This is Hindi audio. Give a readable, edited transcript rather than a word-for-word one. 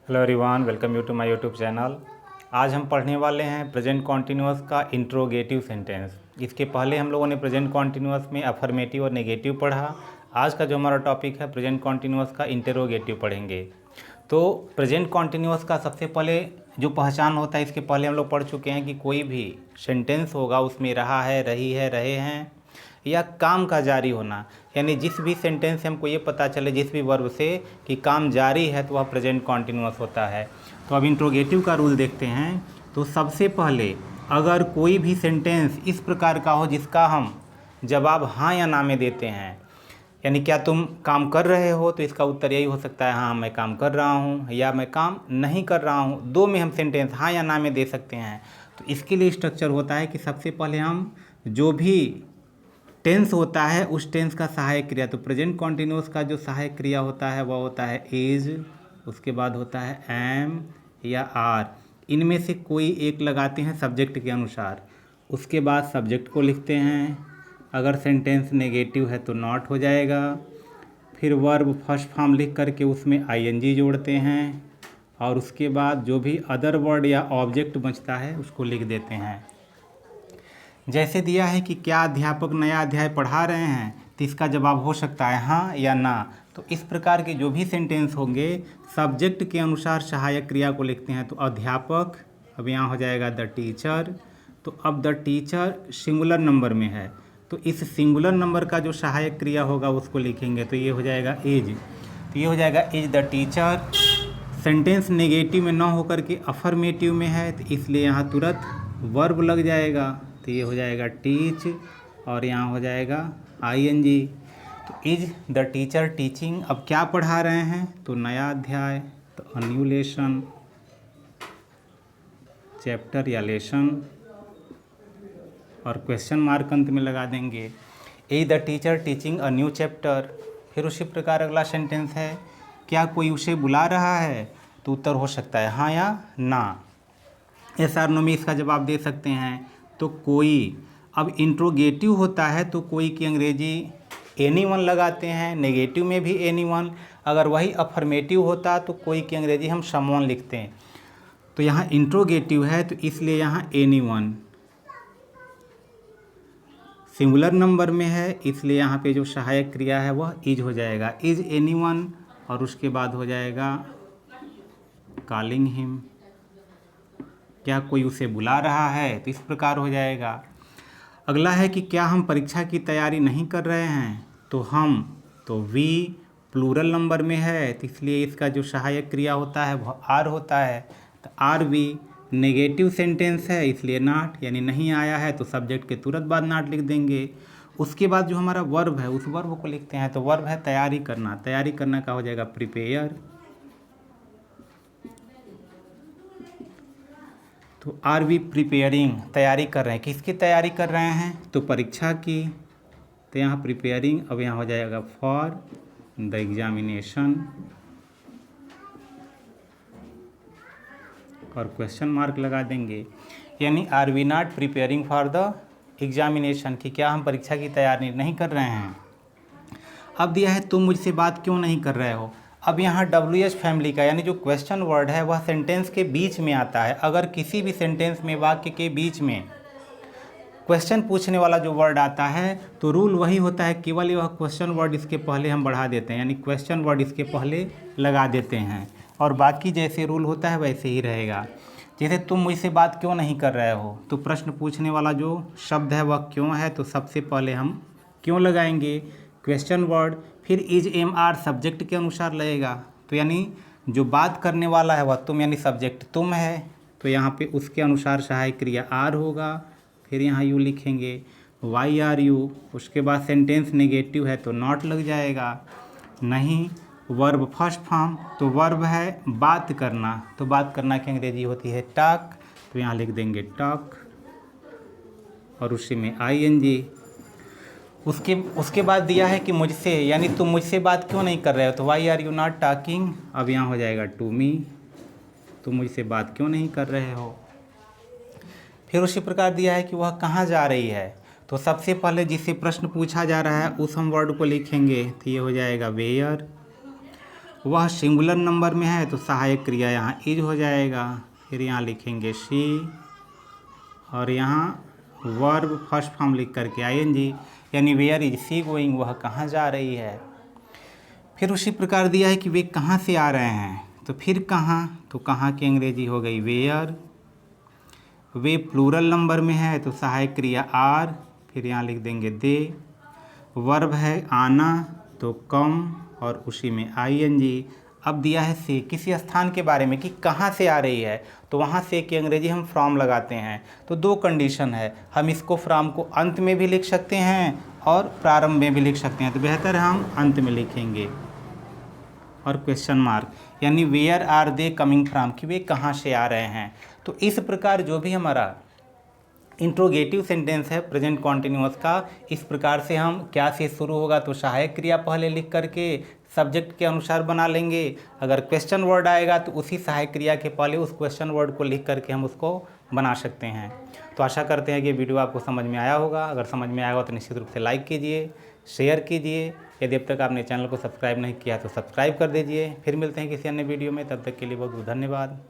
Hello everyone, welcome you to my YouTube channel. आज हम पढ़ने वाले हैं प्रेजेंट कॉन्टिन्यूअस का इंट्रोगेटिव सेंटेंस। इसके पहले हम लोगों ने प्रेजेंट कॉन्टिन्यूअस में अफर्मेटिव और नेगेटिव पढ़ा। आज का जो हमारा टॉपिक है प्रेजेंट कॉन्टिन्यूअस का इंटरोगेटिव पढ़ेंगे। तो प्रेजेंट कॉन्टिन्यूअस का सबसे पहले जो पहचान होता है, इसके पहले हम लोग पढ़ चुके हैं कि कोई भी सेंटेंस होगा उसमें रहा है, रही है, रहे हैं या काम का जारी होना, यानी जिस भी सेंटेंस से हमको ये पता चले जिस भी वर्ब से कि काम जारी है तो वह प्रेजेंट कॉन्टिन्यूअस होता है। तो अब इंट्रोगेटिव का रूल देखते हैं। तो सबसे पहले अगर कोई भी सेंटेंस इस प्रकार का हो जिसका हम जवाब हाँ या ना में देते हैं, यानी क्या तुम काम कर रहे हो, तो इसका उत्तर यही हो सकता है हाँ मैं काम कर रहा हूँ या मैं काम नहीं कर रहा हूँ। दो में हम सेंटेंस हाँ या ना में दे सकते हैं। तो इसके लिए स्ट्रक्चर होता है कि सबसे पहले हम जो भी टेंस होता है उस टेंस का सहायक क्रिया, तो प्रेजेंट कॉन्टिन्यूअस का जो सहायक क्रिया होता है वह होता है इज, उसके बाद होता है एम या आर। इनमें से कोई एक लगाते हैं सब्जेक्ट के अनुसार। उसके बाद सब्जेक्ट को लिखते हैं। अगर सेंटेंस नेगेटिव है तो नॉट हो जाएगा। फिर वर्ब फर्स्ट फॉर्म लिख करके उसमें आईएनजी जोड़ते हैं और उसके बाद जो भी अदर वर्ड या ऑब्जेक्ट बचता है उसको लिख देते हैं। जैसे दिया है कि क्या अध्यापक नया अध्याय पढ़ा रहे हैं, तो इसका जवाब हो सकता है हाँ या ना। तो इस प्रकार के जो भी सेंटेंस होंगे सब्जेक्ट के अनुसार सहायक क्रिया को लिखते हैं। तो अध्यापक, अब यहाँ हो जाएगा द टीचर। तो अब द टीचर सिंगुलर नंबर में है, तो इस सिंगुलर नंबर का जो सहायक क्रिया होगा उसको लिखेंगे। तो ये हो जाएगा इज, तो ये हो जाएगा is the teacher. Sentence negative में ना होकर के अफर्मेटिव में है, तो इसलिए यहाँ तुरंत वर्ब लग जाएगा। तो ये हो जाएगा टीच और यहाँ हो जाएगा आईएनजी। तो इज द टीचर टीचिंग। अब क्या पढ़ा रहे हैं, तो नया अध्याय, तो अ न्यू लेसन, चैप्टर या लेसन, और क्वेश्चन मार्क अंत में लगा देंगे। Is the teacher teaching a new chapter. फिर उसी प्रकार अगला सेंटेंस है क्या कोई उसे बुला रहा है, तो उत्तर हो सकता है हाँ या ना। एस आर नो में इसका जवाब दे सकते हैं। तो कोई, अब इंट्रोगेटिव होता है तो कोई की अंग्रेजी एनीवन लगाते हैं, नेगेटिव में भी एनीवन। अगर वही अफर्मेटिव होता तो कोई की अंग्रेजी हम समवन लिखते हैं। तो यहाँ इंट्रोगेटिव है तो इसलिए यहाँ एनीवन। सिंगुलर नंबर में है इसलिए यहाँ पे जो सहायक क्रिया है वह इज हो जाएगा, इज एनीवन। और उसके बाद हो जाएगा कॉलिंग हिम, क्या कोई उसे बुला रहा है, तो इस प्रकार हो जाएगा। अगला है कि क्या हम परीक्षा की तैयारी नहीं कर रहे हैं, तो हम, तो वी प्लूरल नंबर में है तो इसलिए इसका जो सहायक क्रिया होता है वह आर होता है। तो आर वी नेगेटिव सेंटेंस है इसलिए नॉट, यानी नहीं आया है तो सब्जेक्ट के तुरंत बाद नॉट लिख देंगे। उसके बाद जो हमारा वर्ब है उस वर्ब को लिखते हैं। तो वर्ब है तैयारी करना, तैयारी करना का हो जाएगा प्रिपेयर। तो आर वी प्रिपेयरिंग, तैयारी कर रहे हैं, किसकी तैयारी कर रहे हैं, तो परीक्षा की। तो यहाँ प्रिपेयरिंग, अब यहाँ हो जाएगा फॉर द एग्जामिनेशन और क्वेश्चन मार्क लगा देंगे। यानी are we not preparing for the examination, कि क्या हम परीक्षा की तैयारी नहीं कर रहे हैं। अब दिया है तुम मुझसे बात क्यों नहीं कर रहे हो। अब यहाँ WH फैमिली का यानी जो क्वेश्चन वर्ड है वह सेंटेंस के बीच में आता है। अगर किसी भी सेंटेंस में वाक्य के बीच में क्वेश्चन पूछने वाला जो वर्ड आता है तो रूल वही होता है, केवल वह क्वेश्चन वर्ड इसके पहले हम बढ़ा देते हैं, यानी क्वेश्चन वर्ड इसके पहले लगा देते हैं और बाकी जैसे रूल होता है वैसे ही रहेगा। जैसे तुम मुझसे बात क्यों नहीं कर रहे हो, तो प्रश्न पूछने वाला जो शब्द है वह क्यों है, तो सबसे पहले हम क्यों लगाएंगे, क्वेश्चन वर्ड। फिर इज एम आर सब्जेक्ट के अनुसार लगेगा, तो यानी जो बात करने वाला है वह तुम, यानी सब्जेक्ट तुम है, तो यहाँ पे उसके अनुसार सहायक क्रिया आर होगा। फिर यहाँ यू लिखेंगे, वाई आर यू। उसके बाद सेंटेंस नेगेटिव है तो नॉट लग जाएगा। नहीं, वर्ब फर्स्ट फॉर्म, तो वर्ब है बात करना, तो बात करना की अंग्रेजी होती है टॉक, तो यहाँ लिख देंगे टॉक और उसी में आईएनजी। उसके बाद दिया है कि मुझसे, यानी तुम मुझसे बात क्यों नहीं कर रहे हो, तो why are you not talking. अब यहाँ हो जाएगा टू मी, तुम मुझसे बात क्यों नहीं कर रहे हो। फिर उसी प्रकार दिया है कि वह कहाँ जा रही है, तो सबसे पहले जिससे प्रश्न पूछा जा रहा है उस हम वर्ड को लिखेंगे, तो ये हो जाएगा वेयर। वह सिंगुलर नंबर में है तो सहायक क्रिया यहाँ इज हो जाएगा। फिर यहाँ लिखेंगे सी और यहाँ वर्ब फर्स्ट फॉर्म लिख करके आईएनजी, यानी वेयर इज सी गोइंग, वह कहाँ जा रही है। फिर उसी प्रकार दिया है कि वे कहाँ से आ रहे हैं, तो फिर कहाँ, तो कहाँ की अंग्रेजी हो गई वेयर। वे प्लूरल नंबर में है तो सहायक क्रिया आर, फिर यहाँ लिख देंगे दे। वर्ब है आना तो कम और उसी में आईएनजी। अब दिया है से, किसी स्थान के बारे में कि कहाँ से आ रही है, तो वहाँ से की अंग्रेजी हम फ्रॉम लगाते हैं। तो दो कंडीशन है, हम इसको फ्रॉम को अंत में भी लिख सकते हैं और प्रारंभ में भी लिख सकते हैं, तो बेहतर है हम अंत में लिखेंगे। और क्वेश्चन मार्क, यानी where are they coming from, कि वे कहाँ से आ रहे हैं। तो इस प्रकार जो भी हमारा इंट्रोगेटिव सेंटेंस है प्रेजेंट कॉन्टिन्यूअस का, इस प्रकार से हम क्या से शुरू होगा तो सहायक क्रिया पहले लिख करके सब्जेक्ट के अनुसार बना लेंगे। अगर क्वेश्चन वर्ड आएगा तो उसी सहायक क्रिया के पहले उस क्वेश्चन वर्ड को लिख करके हम उसको बना सकते हैं। तो आशा करते हैं कि वीडियो आपको समझ में आया होगा। अगर समझ में आया होगा तो निश्चित रूप से लाइक कीजिए, शेयर कीजिए। यदि अब तक आपने चैनल को सब्सक्राइब नहीं किया तो सब्सक्राइब कर दीजिए। फिर मिलते हैं किसी अन्य वीडियो में, तब तक के लिए बहुत बहुत धन्यवाद।